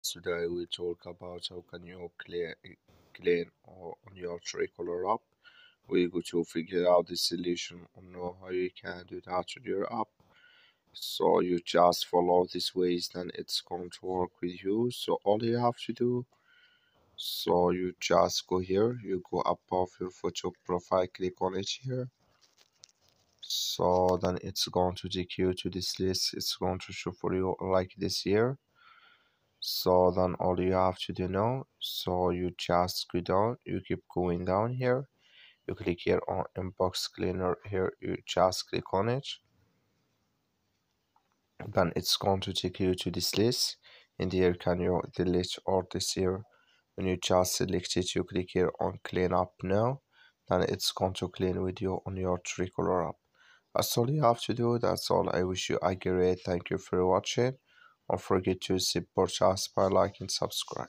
Today we talk about how can you clean on your Truecaller app. We're going to figure out the solution on how you can do that with your app. So you just follow these ways, then it's going to work with you. So all you have to do, so you just go here, you go above your photo profile, click on it here. So then it's going to take you to this list. It's going to show for you like this here. So then all you have to do now, so you just go down, you keep going down here, you click here on inbox cleaner here, you just click on it, then it's going to take you to this list. In here can you delete all this here. When you just select it, you click here on clean up now, then it's going to clean with you on your Truecaller app. That's all you have to do. That's all. I wish you a great. Thank you for watching. Don't forget to support us by liking and subscribe.